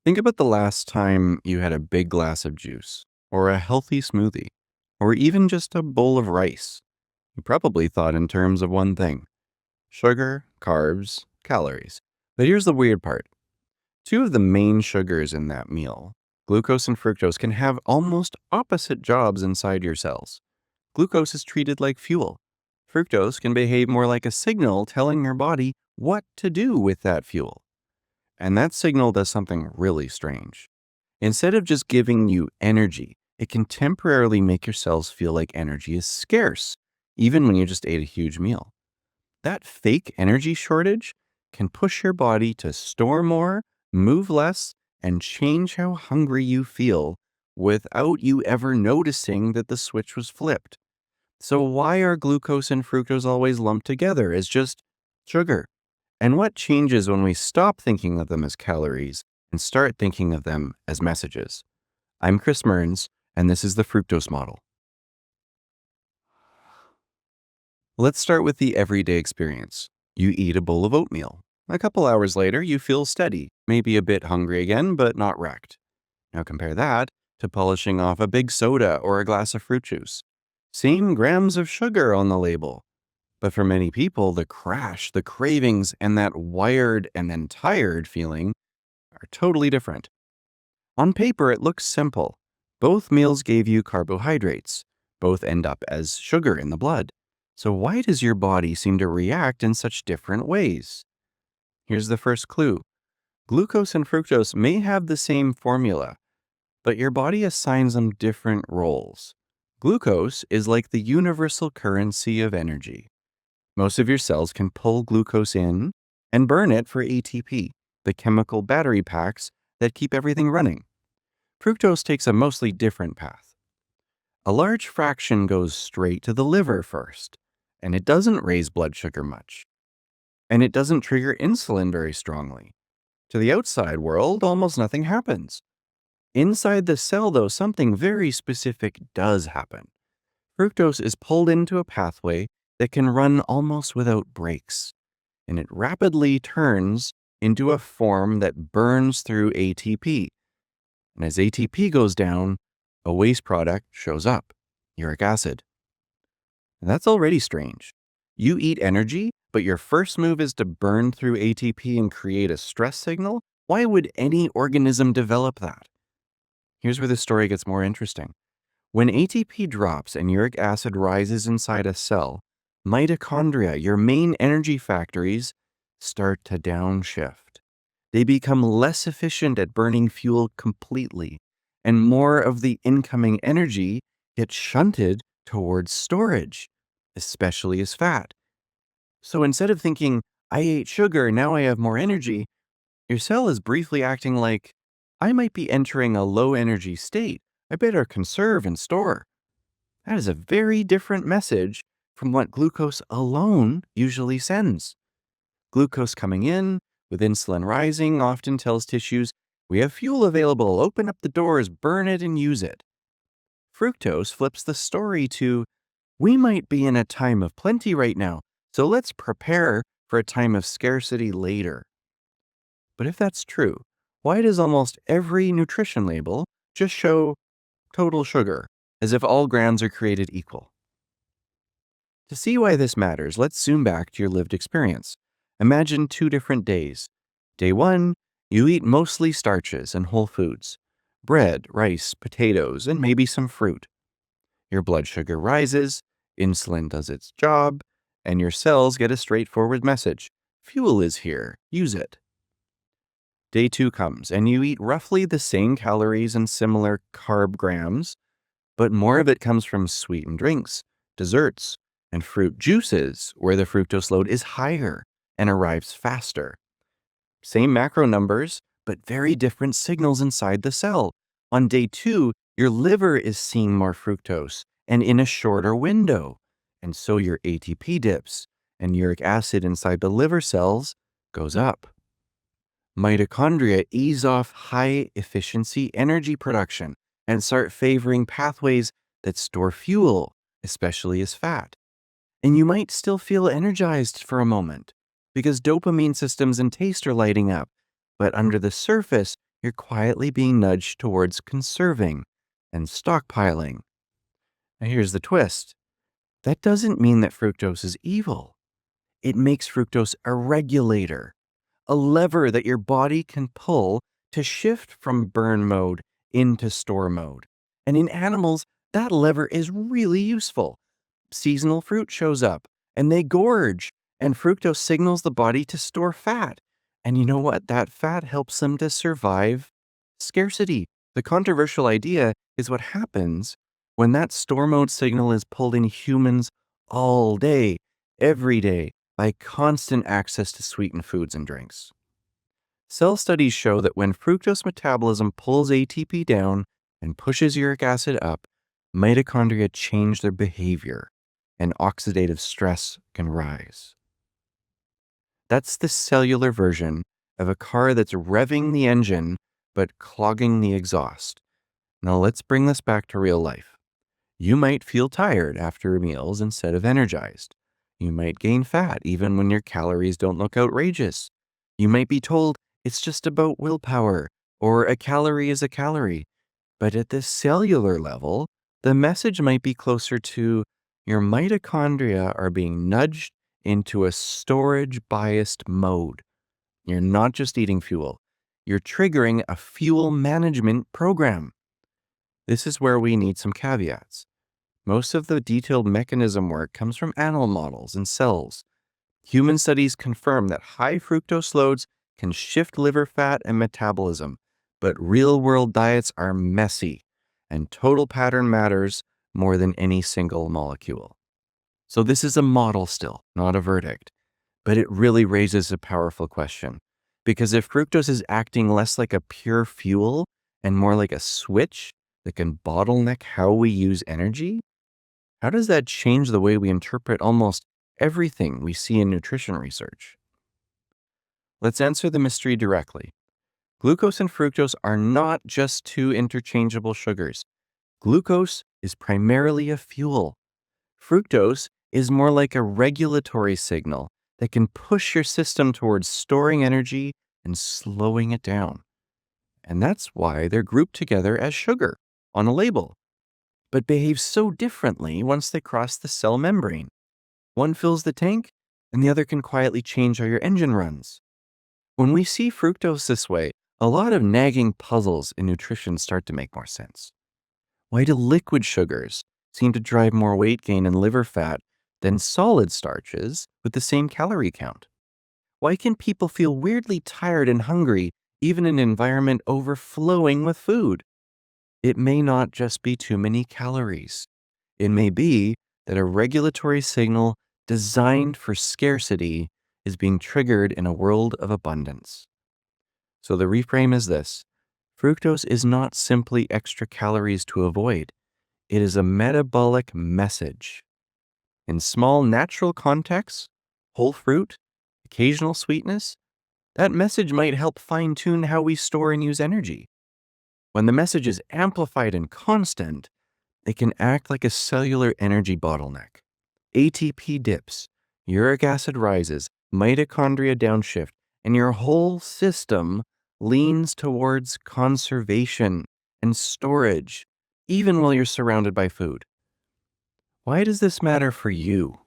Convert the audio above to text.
Think about the last time you had a big glass of juice, or a healthy smoothie, or even just a bowl of rice. You probably thought in terms of one thing: sugar, carbs, calories. But here's the weird part: two of the main sugars in that meal, glucose and fructose, can have almost opposite jobs inside your cells. Glucose is treated like fuel. Fructose can behave more like a signal telling your body what to do with that fuel. And that signal does something really strange. Instead of just giving you energy, it can temporarily make your cells feel like energy is scarce, even when you just ate a huge meal. That fake energy shortage can push your body to store more, move less, and change how hungry you feel without you ever noticing that the switch was flipped. So, why are glucose and fructose always lumped together as just sugar? And what changes when we stop thinking of them as calories and start thinking of them as messages? I'm Chris Mearns, and this is the fructose model. Let's start with the everyday experience. You eat a bowl of oatmeal. A couple hours later, you feel steady, maybe a bit hungry again, but not wrecked. Now compare that to polishing off a big soda or a glass of fruit juice. Same grams of sugar on the label. But for many people, the crash, the cravings, and that wired and then tired feeling are totally different. On paper, it looks simple. Both meals gave you carbohydrates. Both end up as sugar in the blood. So why does your body seem to react in such different ways? Here's the first clue. Glucose and fructose may have the same formula, but your body assigns them different roles. Glucose is like the universal currency of energy. Most of your cells can pull glucose in and burn it for ATP, the chemical battery packs that keep everything running. Fructose takes a mostly different path. A large fraction goes straight to the liver first, and it doesn't raise blood sugar much. And it doesn't trigger insulin very strongly. To the outside world, almost nothing happens. Inside the cell, though, something very specific does happen. Fructose is pulled into a pathway that can run almost without brakes, and it rapidly turns into a form that burns through ATP. And as ATP goes down, a waste product shows up: uric acid. And that's already strange. You eat energy, but your first move is to burn through ATP and create a stress signal? Why would any organism develop that? Here's where the story gets more interesting. When ATP drops and uric acid rises inside a cell, mitochondria, your main energy factories, start to downshift. They become less efficient at burning fuel completely, and more of the incoming energy gets shunted towards storage, especially as fat. So instead of thinking, I ate sugar, now I have more energy, your cell is briefly acting like, I might be entering a low energy state. I better conserve and store. That is a very different message from what glucose alone usually sends. Glucose coming in, with insulin rising, often tells tissues, we have fuel available, open up the doors, burn it, and use it. Fructose flips the story to, we might be in a time of plenty right now, so let's prepare for a time of scarcity later. But if that's true, why does almost every nutrition label just show total sugar, as if all grams are created equal? To see why this matters, let's zoom back to your lived experience. Imagine 2 different days. Day 1, you eat mostly starches and whole foods: bread, rice, potatoes, and maybe some fruit. Your blood sugar rises, insulin does its job, and your cells get a straightforward message: fuel is here, use it. Day 2 comes, and you eat roughly the same calories and similar carb grams, but more of it comes from sweetened drinks, desserts, and fruit juices, where the fructose load is higher and arrives faster. Same macro numbers, but very different signals inside the cell. On day 2, your liver is seeing more fructose and in a shorter window, and so your ATP dips, and uric acid inside the liver cells goes up. Mitochondria ease off high-efficiency energy production and start favoring pathways that store fuel, especially as fat. And you might still feel energized for a moment, because dopamine systems and taste are lighting up, but under the surface, you're quietly being nudged towards conserving and stockpiling. Now, here's the twist. That doesn't mean that fructose is evil. It makes fructose a regulator, a lever that your body can pull to shift from burn mode into store mode. And in animals, that lever is really useful. Seasonal fruit shows up and they gorge, and fructose signals the body to store fat. And you know what? That fat helps them to survive scarcity. The controversial idea is what happens when that store mode signal is pulled in humans all day, every day, by constant access to sweetened foods and drinks. Cell studies show that when fructose metabolism pulls ATP down and pushes uric acid up, mitochondria change their behavior and oxidative stress can rise. That's the cellular version of a car that's revving the engine but clogging the exhaust. Now let's bring this back to real life. You might feel tired after meals instead of energized. You might gain fat even when your calories don't look outrageous. You might be told it's just about willpower or a calorie is a calorie. But at the cellular level, the message might be closer to your mitochondria are being nudged into a storage biased mode. You're not just eating fuel, you're triggering a fuel management program. This is where we need some caveats. Most of the detailed mechanism work comes from animal models and cells. Human studies confirm that high fructose loads can shift liver fat and metabolism, but real-world diets are messy, and total pattern matters more than any single molecule. So this is a model still, not a verdict, but it really raises a powerful question. Because if fructose is acting less like a pure fuel and more like a switch that can bottleneck how we use energy, how does that change the way we interpret almost everything we see in nutrition research? Let's answer the mystery directly. Glucose and fructose are not just two interchangeable sugars. Glucose is primarily a fuel. Fructose is more like a regulatory signal that can push your system towards storing energy and slowing it down. And that's why they're grouped together as sugar on a label, but behave so differently once they cross the cell membrane. One fills the tank, and the other can quietly change how your engine runs. When we see fructose this way, a lot of nagging puzzles in nutrition start to make more sense. Why do liquid sugars seem to drive more weight gain and liver fat than solid starches with the same calorie count? Why can people feel weirdly tired and hungry even in an environment overflowing with food? It may not just be too many calories. It may be that a regulatory signal designed for scarcity is being triggered in a world of abundance. So the reframe is this. Fructose is not simply extra calories to avoid. It is a metabolic message. In small natural contexts, whole fruit, occasional sweetness, that message might help fine-tune how we store and use energy. When the message is amplified and constant, it can act like a cellular energy bottleneck. ATP dips, uric acid rises, mitochondria downshift, and your whole system leans towards conservation and storage, even while you're surrounded by food. Why does this matter for you?